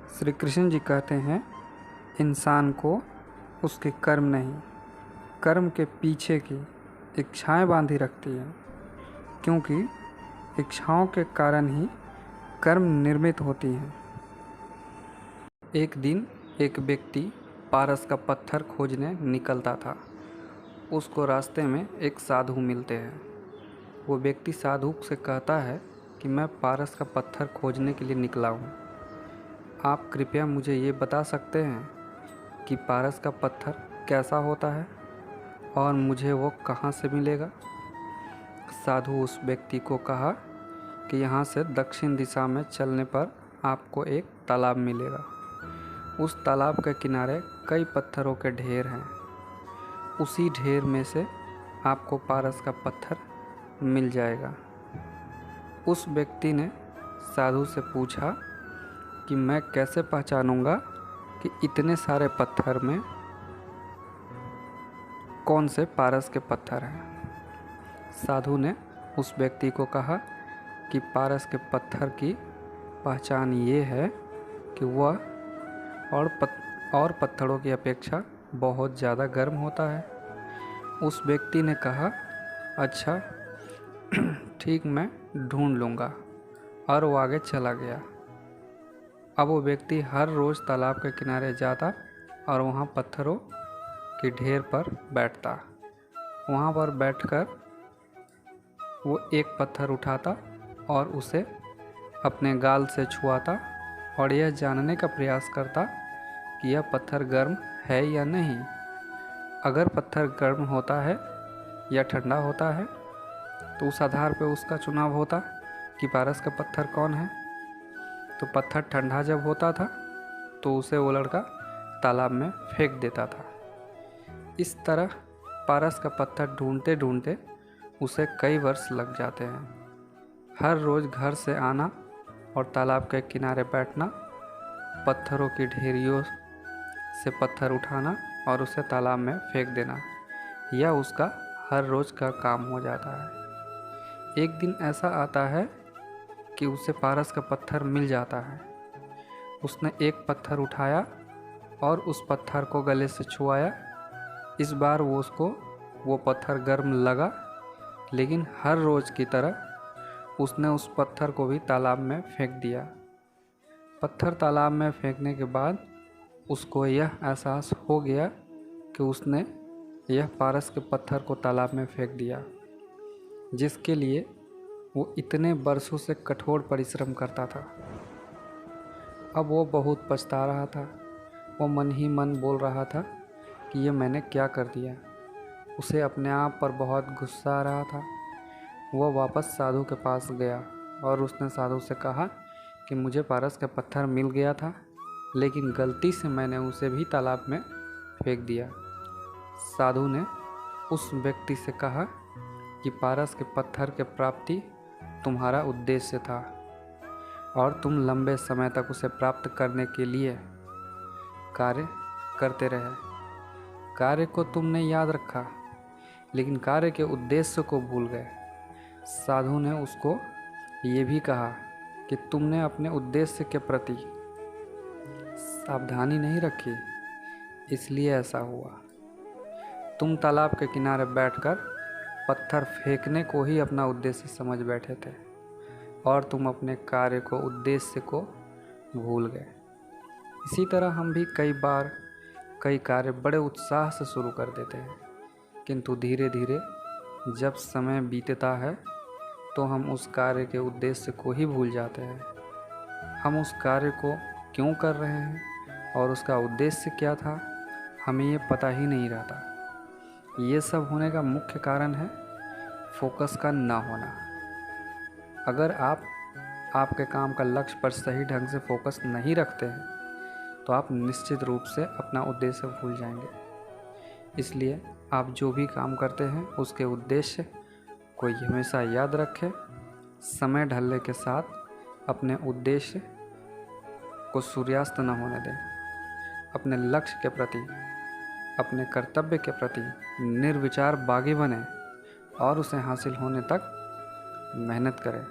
श्री कृष्ण जी कहते हैं, इंसान को उसके कर्म नहीं, कर्म के पीछे की इच्छाएं बांधी रखती हैं, क्योंकि इच्छाओं के कारण ही कर्म निर्मित होती हैं। एक दिन एक व्यक्ति पारस का पत्थर खोजने निकलता था। उसको रास्ते में एक साधु मिलते हैं। वो व्यक्ति साधु से कहता है कि मैं पारस का पत्थर खोजने के लिए निकला हूँ। आप कृपया मुझे ये बता सकते हैं कि पारस का पत्थर कैसा होता है और मुझे वो कहाँ से मिलेगा। साधु उस व्यक्ति को कहा कि यहाँ से दक्षिण दिशा में चलने पर आपको एक तालाब मिलेगा। उस तालाब के किनारे कई पत्थरों के ढेर हैं। उसी ढेर में से आपको पारस का पत्थर मिल जाएगा। उस व्यक्ति ने साधु से पूछा कि मैं कैसे पहचानूंगा कि इतने सारे पत्थर में कौन से पारस के पत्थर हैं। साधु ने उस व्यक्ति को कहा कि पारस के पत्थर की पहचान ये है कि वह और पत्थरों की अपेक्षा बहुत ज़्यादा गर्म होता है। उस व्यक्ति ने कहा, अच्छा ठीक, मैं ढूंढ लूँगा, और वो आगे चला गया। अब वो व्यक्ति हर रोज़ तालाब के किनारे जाता और वहाँ पत्थरों के ढेर पर बैठता। वहाँ पर बैठकर वो एक पत्थर उठाता और उसे अपने गाल से छुआता और यह जानने का प्रयास करता कि यह पत्थर गर्म है या नहीं। अगर पत्थर गर्म होता है या ठंडा होता है तो उस आधार पर उसका चुनाव होता कि पारस का पत्थर कौन है। तो पत्थर ठंडा जब होता था तो उसे वो लड़का तालाब में फेंक देता था। इस तरह पारस का पत्थर ढूंढते ढूंढते उसे कई वर्ष लग जाते हैं। हर रोज़ घर से आना और तालाब के किनारे बैठना, पत्थरों की ढेरियों से पत्थर उठाना और उसे तालाब में फेंक देना, यह उसका हर रोज़ का काम हो जाता है। एक दिन ऐसा आता है कि उसे पारस का पत्थर मिल जाता है। उसने एक पत्थर उठाया और उस पत्थर को गले से छुआया। इस बार वो पत्थर गर्म लगा, लेकिन हर रोज़ की तरह उसने उस पत्थर को भी तालाब में फेंक दिया। पत्थर तालाब में फेंकने के बाद उसको यह एहसास हो गया कि उसने यह पारस के पत्थर को तालाब में फेंक दिया, जिसके लिए वो इतने वर्षों से कठोर परिश्रम करता था। अब वो बहुत पछता रहा था। वो मन ही मन बोल रहा था कि ये मैंने क्या कर दिया। उसे अपने आप पर बहुत गुस्सा आ रहा था। वह वापस साधु के पास गया और उसने साधु से कहा कि मुझे पारस का पत्थर मिल गया था, लेकिन गलती से मैंने उसे भी तालाब में फेंक दिया। साधु ने उस व्यक्ति से कहा कि पारस के पत्थर के प्राप्ति तुम्हारा उद्देश्य था और तुम लंबे समय तक उसे प्राप्त करने के लिए कार्य करते रहे। कार्य को तुमने याद रखा, लेकिन कार्य के उद्देश्य को भूल गए। साधु ने उसको ये भी कहा कि तुमने अपने उद्देश्य के प्रति सावधानी नहीं रखी, इसलिए ऐसा हुआ। तुम तालाब के किनारे बैठकर पत्थर फेंकने को ही अपना उद्देश्य समझ बैठे थे और तुम अपने कार्य को, उद्देश्य को भूल गए। इसी तरह हम भी कई बार कई कार्य बड़े उत्साह से शुरू कर देते हैं, किंतु धीरे धीरे जब समय बीतता है तो हम उस कार्य के उद्देश्य को ही भूल जाते हैं। हम उस कार्य को क्यों कर रहे हैं और उसका उद्देश्य क्या था, हमें ये पता ही नहीं रहता। ये सब होने का मुख्य कारण है फोकस का ना होना। अगर आप आपके काम का लक्ष्य पर सही ढंग से फोकस नहीं रखते हैं तो आप निश्चित रूप से अपना उद्देश्य भूल जाएंगे। इसलिए आप जो भी काम करते हैं उसके उद्देश्य को हमेशा याद रखें। समय ढलने के साथ अपने उद्देश्य को सूर्यास्त न होने दें। अपने लक्ष्य के प्रति, अपने कर्तव्य के प्रति निर्विचार बागी बने और उसे हासिल होने तक मेहनत करें।